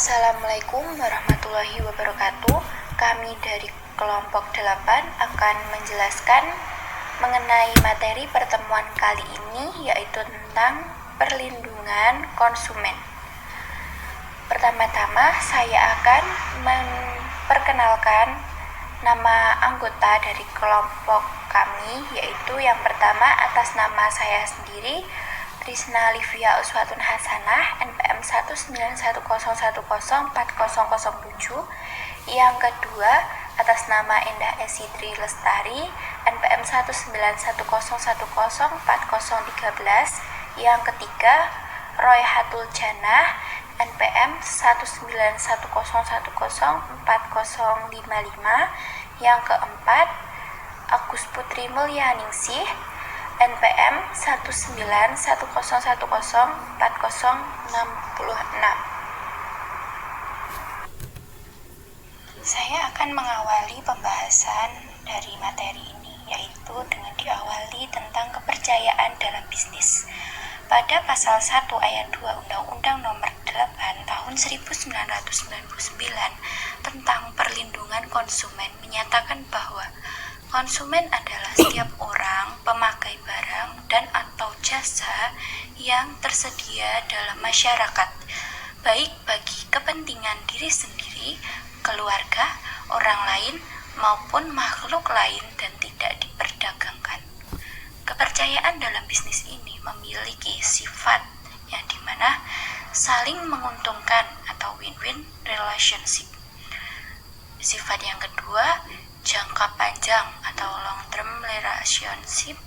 Assalamualaikum warahmatullahi wabarakatuh. Kami dari kelompok 8 akan menjelaskan mengenai materi pertemuan kali ini, yaitu tentang perlindungan konsumen. Pertama-tama saya akan memperkenalkan nama anggota dari kelompok kami, yaitu yang pertama atas nama saya sendiri, Trisna Livia Uswatun Hasanah, NPM 19101040007. Yang kedua atas nama Endah Esidri Lestari, NPM 19101040013. Yang ketiga Royhatul Janah, NPM 19101040055. Yang keempat Agus Putri Mulyaningsih, NPM 19101040066. Saya akan mengawali pembahasan dari materi ini, yaitu dengan diawali tentang kepercayaan dalam bisnis. Pada pasal 1 ayat 2 Undang-Undang Nomor 8 Tahun 1999 tentang perlindungan konsumen menyatakan bahwa konsumen adalah setiap orang pemakai barang dan atau jasa yang tersedia dalam masyarakat, baik bagi kepentingan diri sendiri, keluarga, orang lain, maupun makhluk lain dan tidak diperdagangkan. Kepercayaan dalam bisnis ini memiliki sifat yang dimana saling menguntungkan atau win-win relationship. Sifat yang kedua, jangka panjang atau long term relationship.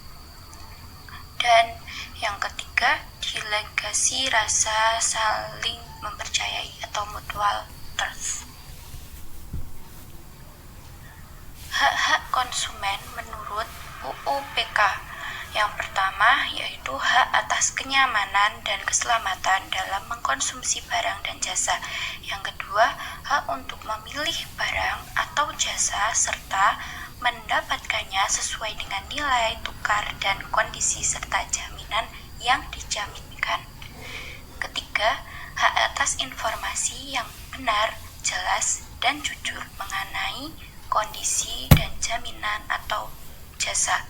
Dan yang ketiga, delegasi rasa saling mempercayai atau mutual trust. Hak-hak konsumen menurut UU PK. Yang pertama yaitu hak atas kenyamanan dan keselamatan dalam mengkonsumsi barang dan jasa. Yang kedua, hak untuk memilih barang atau jasa serta mendapatkannya sesuai dengan nilai tukar dan kondisi serta jaminan yang dijaminkan. Ketiga, hak atas informasi yang benar, jelas, dan jujur mengenai kondisi dan jaminan atau jasa.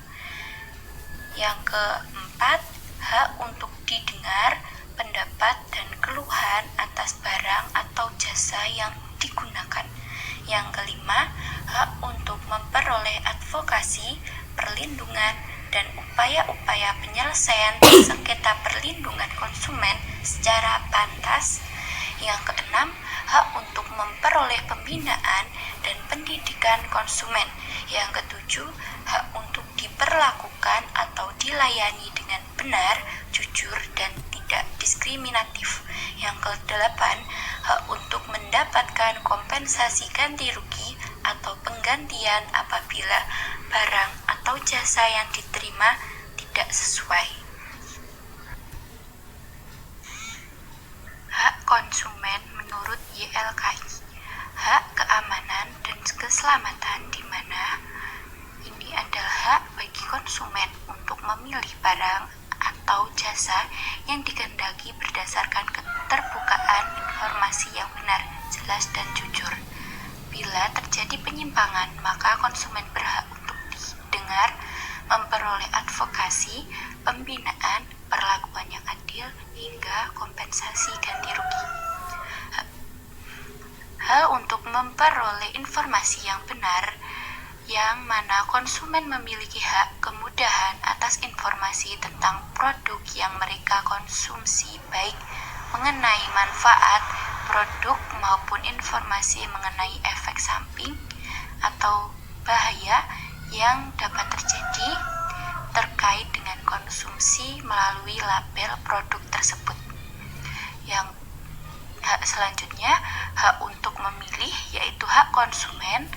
Yang keempat, hak untuk didengar pendapat dan keluhan atas barang atau jasa yang digunakan. Yang kelima, hak untuk memperoleh advokasi, perlindungan, dan upaya-upaya penyelesaian sengketa perlindungan konsumen secara pantas. Yang keenam, hak untuk memperoleh pembinaan dan pendidikan konsumen. Yang ketujuh, hak untuk diperlakukan atau dilayani dengan benar, jujur, dan tidak diskriminatif. Yang kedelapan, hak untuk mendapatkan kompensasi ganti rugi atau penggantian apabila barang atau jasa yang diterima tidak sesuai. Hak konsumen menurut YLKI, hak keamanan dan keselamatan, di mana ini adalah hak bagi konsumen untuk memilih barang atau jasa yang dikehendaki berdasarkan keterbukaan informasi yang benar, jelas, dan jujur. Bila terjadi penyimpangan, maka konsumen berhak untuk didengar, memperoleh advokasi, pembinaan, perlakuan yang adil, hingga kompensasi ganti rugi. Hal untuk memperoleh informasi yang benar, yang mana konsumen memiliki hak kemudahan atas informasi tentang produk yang mereka konsumsi, baik mengenai manfaat produk maupun informasi mengenai efek samping atau bahaya yang dapat terjadi terkait dengan konsumsi melalui label produk tersebut. Yang hak selanjutnya, hak untuk memilih, yaitu hak konsumen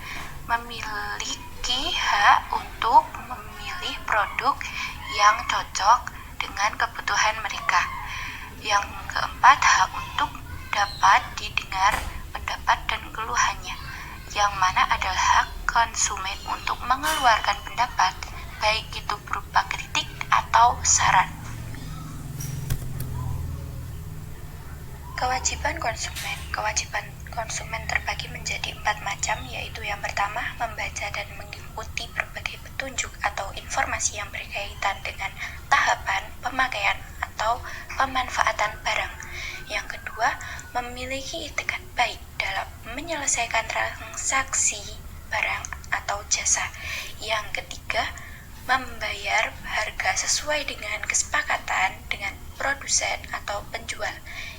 memiliki hak untuk memilih produk yang cocok dengan kebutuhan mereka. Yang keempat, hak untuk dapat didengar pendapat dan keluhannya, yang mana adalah hak konsumen untuk mengeluarkan pendapat, baik itu berupa kritik atau saran. Kewajiban konsumen terbagi menjadi 4 macam, yaitu yang pertama, membaca dan mengikuti berbagai petunjuk atau informasi yang berkaitan dengan tahapan, pemakaian, atau pemanfaatan barang. Yang kedua, memiliki itikat baik dalam menyelesaikan transaksi barang atau jasa. Yang ketiga, membayar harga sesuai dengan kesepakatan dengan produsen atau penjual.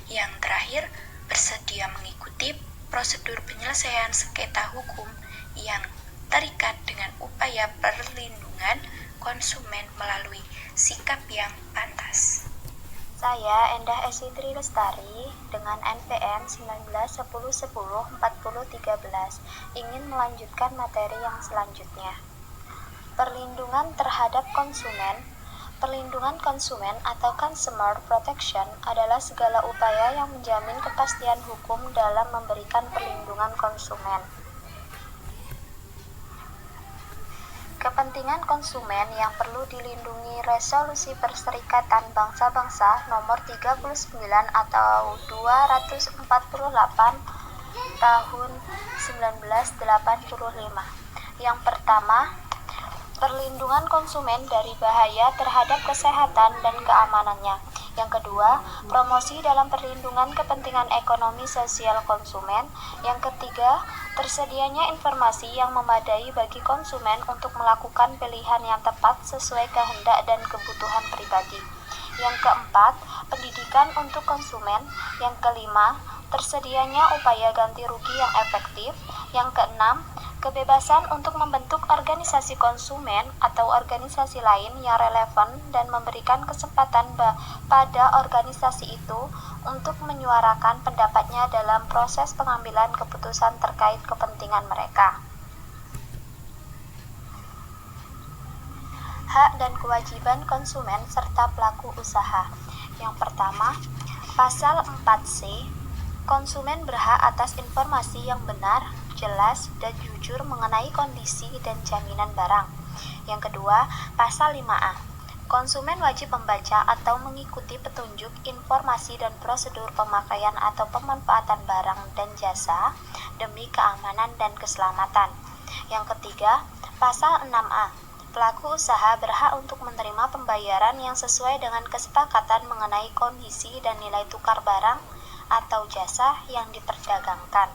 Yang terakhir, bersedia mengikuti prosedur penyelesaian sengketa hukum yang terikat dengan upaya perlindungan konsumen melalui sikap yang pantas. Saya Endah Esitri Lestari dengan NPM 1910104013 ingin melanjutkan materi yang selanjutnya. Perlindungan terhadap konsumen. Perlindungan konsumen atau consumer protection adalah segala upaya yang menjamin kepastian hukum dalam memberikan perlindungan konsumen. Kepentingan konsumen yang perlu dilindungi Resolusi Perserikatan Bangsa-Bangsa Nomor 39 atau 248 tahun 1985. Yang pertama, perlindungan konsumen dari bahaya terhadap kesehatan dan keamanannya. Yang kedua, promosi dalam perlindungan kepentingan ekonomi sosial konsumen. Yang ketiga, tersedianya informasi yang memadai bagi konsumen untuk melakukan pilihan yang tepat sesuai kehendak dan kebutuhan pribadi. Yang keempat, pendidikan untuk konsumen. Yang kelima, tersedianya upaya ganti rugi yang efektif. Yang keenam, kebebasan untuk membentuk organisasi konsumen atau organisasi lain yang relevan dan memberikan kesempatan pada organisasi itu untuk menyuarakan pendapatnya dalam proses pengambilan keputusan terkait kepentingan mereka. Hak dan kewajiban konsumen serta pelaku usaha. Yang pertama, Pasal 4C, konsumen berhak atas informasi yang benar, jelas, dan jujur mengenai kondisi dan jaminan barang. Yang kedua, Pasal 5A, konsumen wajib membaca atau mengikuti petunjuk, informasi, dan prosedur pemakaian atau pemanfaatan barang dan jasa demi keamanan dan keselamatan. Yang ketiga, Pasal 6A, pelaku usaha berhak untuk menerima pembayaran yang sesuai dengan kesepakatan mengenai kondisi dan nilai tukar barang atau jasa yang diperdagangkan.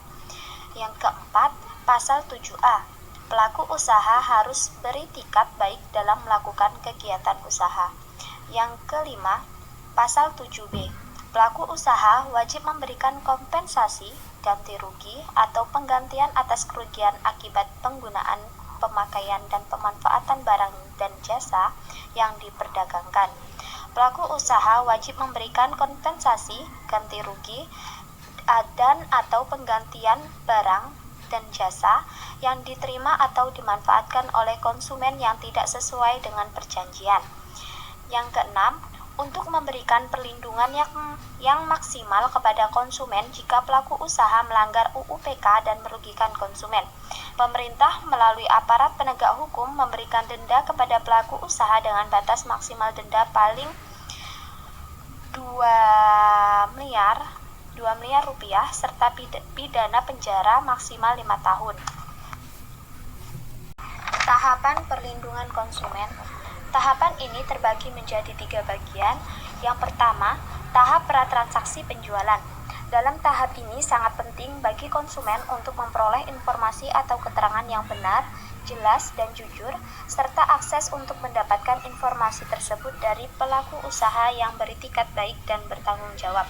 Yang keempat, Pasal 7A, pelaku usaha harus beritikat baik dalam melakukan kegiatan usaha. Yang kelima, Pasal 7B, pelaku usaha wajib memberikan kompensasi, ganti rugi, atau penggantian atas kerugian akibat penggunaan, pemakaian, dan pemanfaatan barang dan jasa yang diperdagangkan. Pelaku usaha wajib memberikan kompensasi, ganti rugi, dan atau penggantian barang dan jasa yang diterima atau dimanfaatkan oleh konsumen yang tidak sesuai dengan perjanjian. Yang keenam, untuk memberikan perlindungan yang maksimal kepada konsumen jika pelaku usaha melanggar UU-PK dan merugikan konsumen. Pemerintah melalui aparat penegak hukum memberikan denda kepada pelaku usaha dengan batas maksimal denda paling 2 miliar rupiah serta pidana penjara maksimal 5 tahun. Tahapan perlindungan konsumen. Tahapan ini terbagi menjadi 3 bagian. Yang pertama, tahap pratransaksi penjualan. Dalam tahap ini sangat penting bagi konsumen untuk memperoleh informasi atau keterangan yang benar, jelas, dan jujur, serta akses untuk mendapatkan informasi tersebut dari pelaku usaha yang beritikat baik dan bertanggung jawab.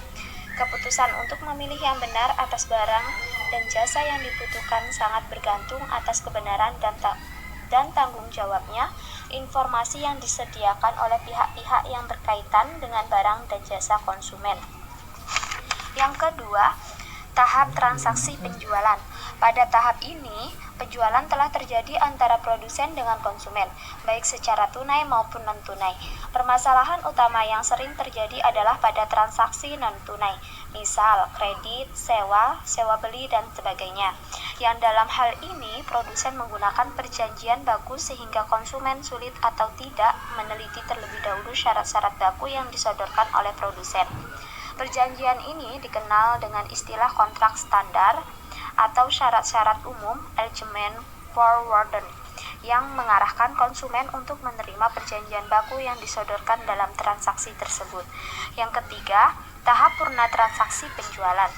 Keputusan untuk memilih yang benar atas barang dan jasa yang dibutuhkan sangat bergantung atas kebenaran dan tanggung jawabnya informasi yang disediakan oleh pihak-pihak yang berkaitan dengan barang dan jasa konsumen. Yang kedua, tahap transaksi penjualan. Pada tahap ini, penjualan telah terjadi antara produsen dengan konsumen, baik secara tunai maupun non-tunai. Permasalahan utama yang sering terjadi adalah pada transaksi non-tunai, misal kredit, sewa beli, dan sebagainya. Yang dalam hal ini, produsen menggunakan perjanjian baku sehingga konsumen sulit atau tidak meneliti terlebih dahulu syarat-syarat baku yang disodorkan oleh produsen. Perjanjian ini dikenal dengan istilah kontrak standar atau syarat-syarat umum (Agreement Forwarded) yang mengarahkan konsumen untuk menerima perjanjian baku yang disodorkan dalam transaksi tersebut. Yang ketiga, tahap purna transaksi penjualan.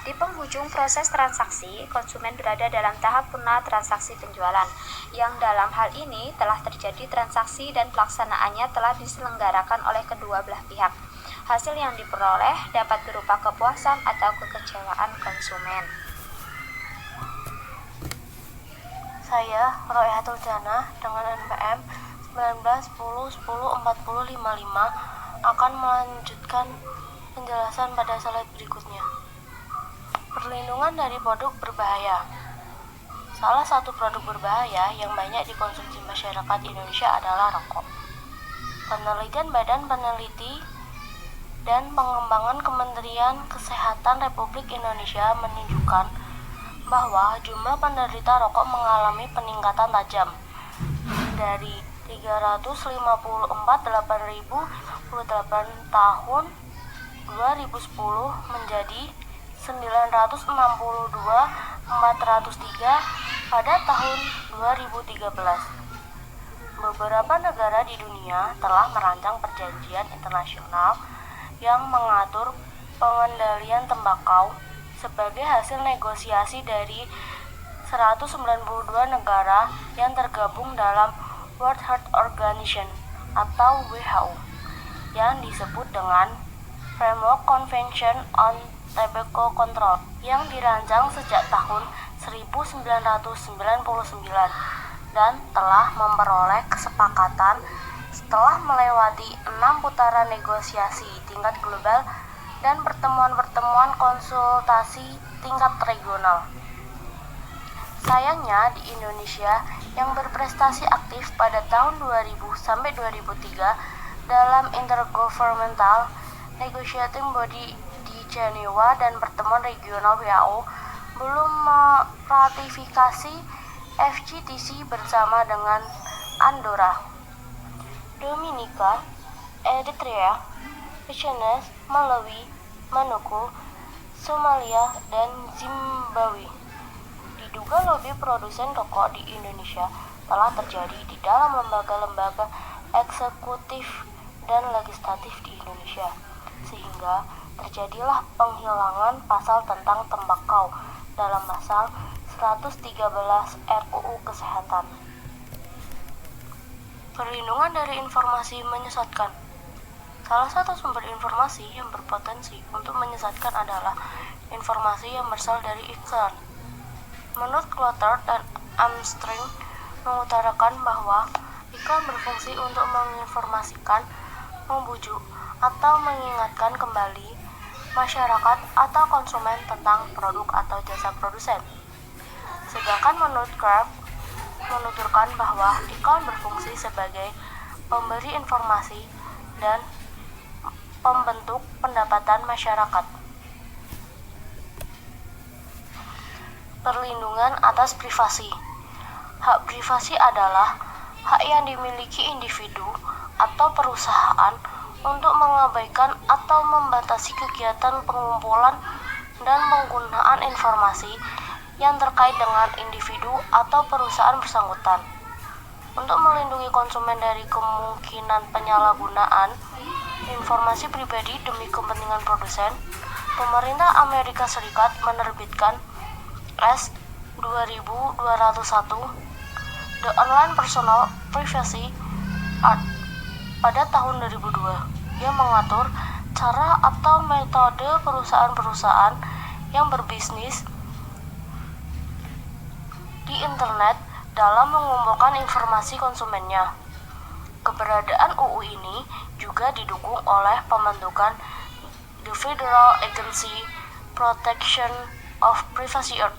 Di penghujung proses transaksi, konsumen berada dalam tahap purna transaksi penjualan, yang dalam hal ini telah terjadi transaksi dan pelaksanaannya telah diselenggarakan oleh kedua belah pihak. Hasil yang diperoleh dapat berupa kepuasan atau kekecewaan konsumen. Saya, Royatul Jannah, dengan NPM 1910104055 akan melanjutkan penjelasan pada slide berikutnya. Perlindungan dari produk berbahaya. Salah satu produk berbahaya yang banyak dikonsumsi masyarakat Indonesia adalah rokok. Penelitian Badan Peneliti dan Pengembangan Kementerian Kesehatan Republik Indonesia menunjukkan bahwa jumlah penderita rokok mengalami peningkatan tajam dari 354.888 tahun 2010 menjadi 962.403 pada tahun 2013. Beberapa negara di dunia telah merancang perjanjian internasional yang mengatur pengendalian tembakau sebagai hasil negosiasi dari 192 negara yang tergabung dalam World Health Organization atau WHO yang disebut dengan Framework Convention on Tobacco Control yang dirancang sejak tahun 1999 dan telah memperoleh kesepakatan setelah melewati 6 putaran negosiasi tingkat global dan pertemuan-pertemuan konsultasi tingkat regional. Sayangnya di Indonesia yang berprestasi aktif pada tahun 2000 sampai 2003 dalam Intergovernmental Negotiating Body di Jenewa dan pertemuan regional WHO belum meratifikasi FGTC bersama dengan Andorra, Dominika, Eritrea, Seychelles, Malawi, Maluku, Somalia, dan Zimbabwe. Diduga lobi produsen rokok di Indonesia telah terjadi di dalam lembaga-lembaga eksekutif dan legislatif di Indonesia, sehingga terjadilah penghilangan pasal tentang tembakau dalam pasal 113 RUU Kesehatan. Perlindungan dari informasi menyesatkan. Salah satu sumber informasi yang berpotensi untuk menyesatkan adalah informasi yang berasal dari iklan. Menurut Clutter dan Armstrong mengutarakan bahwa iklan berfungsi untuk menginformasikan, membujuk, atau mengingatkan kembali masyarakat atau konsumen tentang produk atau jasa produsen. Sedangkan menurut Kraft menuturkan bahwa iklan berfungsi sebagai pemberi informasi dan pembentuk pendapatan masyarakat. Perlindungan atas privasi. Hak privasi adalah hak yang dimiliki individu atau perusahaan untuk mengabaikan atau membatasi kegiatan pengumpulan dan penggunaan informasi yang terkait dengan individu atau perusahaan bersangkutan. Untuk melindungi konsumen dari kemungkinan penyalahgunaan informasi pribadi demi kepentingan produsen, pemerintah Amerika Serikat menerbitkan S. 2201 The Online Personal Privacy Act pada tahun 2002 yang mengatur cara atau metode perusahaan-perusahaan yang berbisnis di internet dalam mengumpulkan informasi konsumennya. Keberadaan UU ini juga didukung oleh pembentukan The Federal Agency Protection of Privacy Act.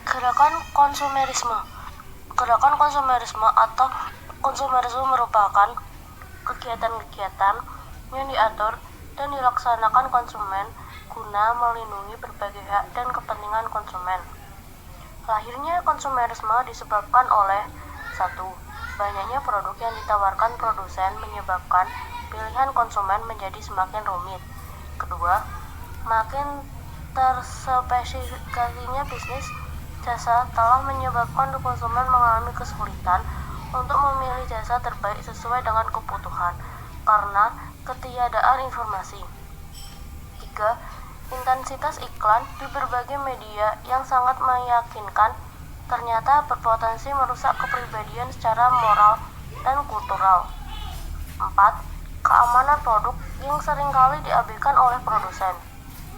Gerakan konsumerisme. Gerakan konsumerisme atau konsumerisme merupakan kegiatan-kegiatan yang diatur dan dilaksanakan konsumen guna melindungi berbagai hak dan kepentingan konsumen. Lahirnya konsumerisme disebabkan oleh 1. Banyaknya produk yang ditawarkan produsen menyebabkan pilihan konsumen menjadi semakin rumit. Kedua, makin terspesifikasinya bisnis jasa telah menyebabkan konsumen mengalami kesulitan untuk memilih jasa terbaik sesuai dengan kebutuhan karena ketiadaan informasi. 3. Intensitas iklan di berbagai media yang sangat meyakinkan ternyata berpotensi merusak kepribadian secara moral dan kultural. 4. Keamanan produk yang seringkali diabaikan oleh produsen.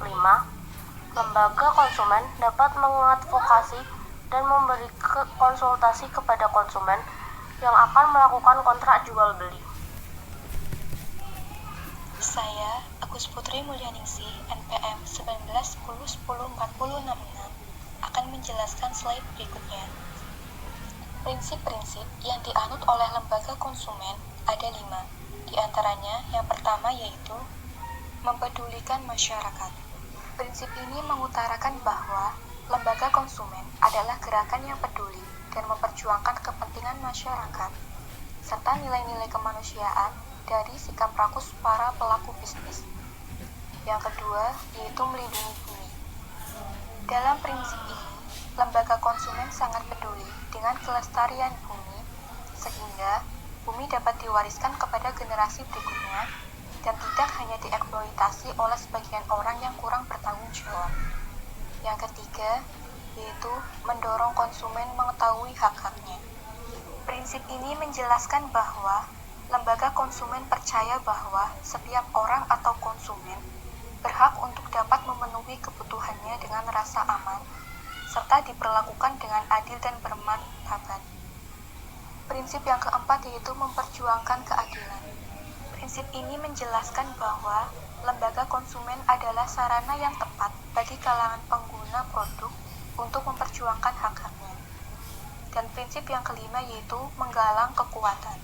5. Lembaga konsumen dapat mengadvokasi dan memberi konsultasi kepada konsumen yang akan melakukan kontrak jual beli. Saya, Agus Putri Mulyaningsih, NPM 1910104666, akan menjelaskan slide berikutnya. Prinsip-prinsip yang dianut oleh lembaga konsumen ada 5. Di antaranya, yang pertama yaitu mempedulikan masyarakat. Prinsip ini mengutarakan bahwa lembaga konsumen adalah gerakan yang peduli dan memperjuangkan kepentingan masyarakat, serta nilai-nilai kemanusiaan dari sikap rakus para pelaku bisnis. Yang kedua, yaitu melindungi bumi. Dalam prinsip ini, lembaga konsumen sangat peduli dengan kelestarian bumi, sehingga bumi dapat diwariskan kepada generasi berikutnya dan tidak hanya dieksploitasi oleh sebagian orang yang kurang bertanggung jawab. Yang ketiga, yaitu mendorong konsumen mengetahui hak-haknya. Prinsip ini menjelaskan bahwa lembaga konsumen percaya bahwa setiap orang atau konsumen berhak untuk dapat memenuhi kebutuhannya dengan rasa aman, serta diperlakukan dengan adil dan bermartabat. Prinsip yang keempat yaitu memperjuangkan keadilan. Prinsip ini menjelaskan bahwa lembaga konsumen adalah sarana yang tepat bagi kalangan pengguna produk untuk memperjuangkan hak-haknya. Dan prinsip yang kelima yaitu menggalang kekuatan.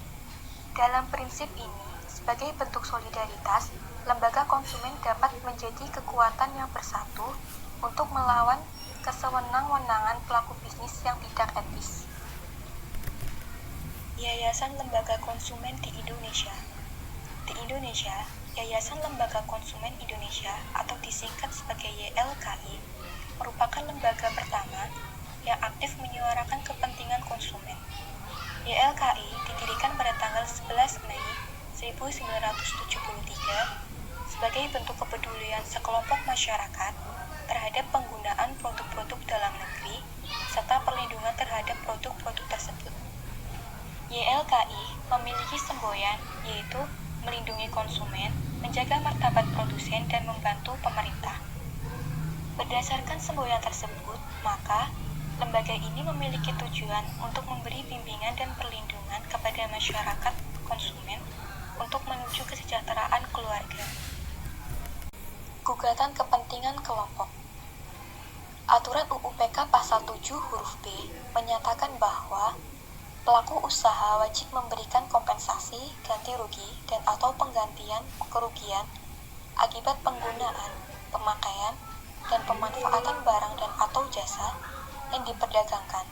Dalam prinsip ini, sebagai bentuk solidaritas, lembaga konsumen dapat menjadi kekuatan yang bersatu untuk melawan kesewenang-wenangan pelaku bisnis yang tidak etis. Yayasan Lembaga Konsumen di Indonesia. Di Indonesia, Yayasan Lembaga Konsumen Indonesia atau disingkat sebagai YLKI merupakan lembaga pertama yang aktif menyuarakan kepentingan konsumen. YLKI didirikan pada tanggal 11 Mei 1973 sebagai bentuk kepedulian sekelompok masyarakat terhadap penggunaan produk-produk dalam negeri serta perlindungan terhadap produk-produk tersebut. YLKI memiliki semboyan yaitu melindungi konsumen, menjaga martabat produsen, dan membantu pemerintah. Berdasarkan semboyan tersebut, maka lembaga ini memiliki tujuan untuk memberi bimbingan dan perlindungan kepada masyarakat konsumen untuk menuju kesejahteraan keluarga. Gugatan kepentingan kelompok. Aturan UU-PK Pasal 7 huruf B menyatakan bahwa pelaku usaha wajib memberikan kompensasi, ganti rugi, dan atau penggantian kerugian akibat penggunaan, pemakaian, dan pemanfaatan barang dan atau jasa yang diperdagangkan.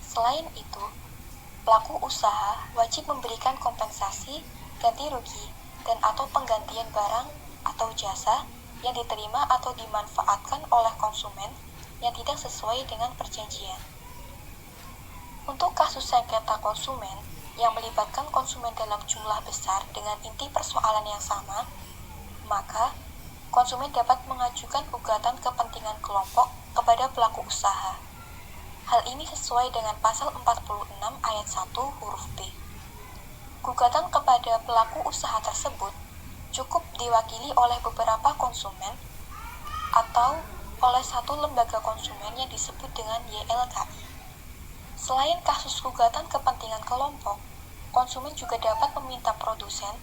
Selain itu, pelaku usaha wajib memberikan kompensasi, ganti rugi, dan atau penggantian barang atau jasa yang diterima atau dimanfaatkan oleh konsumen yang tidak sesuai dengan perjanjian. Untuk kasus sengketa konsumen yang melibatkan konsumen dalam jumlah besar dengan inti persoalan yang sama, maka konsumen dapat mengajukan gugatan kepentingan kelompok kepada pelaku usaha. Hal ini sesuai dengan pasal 46 ayat 1 huruf B. Gugatan kepada pelaku usaha tersebut cukup diwakili oleh beberapa konsumen atau oleh satu lembaga konsumen yang disebut dengan YLKI. Selain kasus gugatan kepentingan kelompok, konsumen juga dapat meminta produsen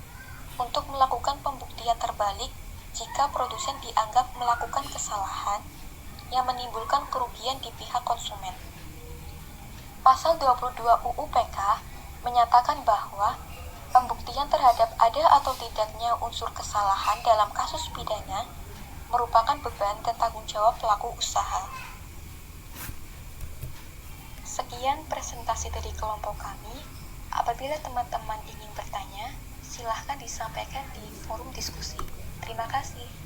untuk melakukan pembuktian terbalik jika produsen dianggap melakukan kesalahan yang menimbulkan kerugian di pihak konsumen. Pasal 22 UU PK menyatakan bahwa pembuktian terhadap ada atau tidaknya unsur kesalahan dalam kasus pidana merupakan beban dan tanggung jawab pelaku usaha. Sekian presentasi dari kelompok kami. Apabila teman-teman ingin bertanya, silahkan disampaikan di forum diskusi. Terima kasih.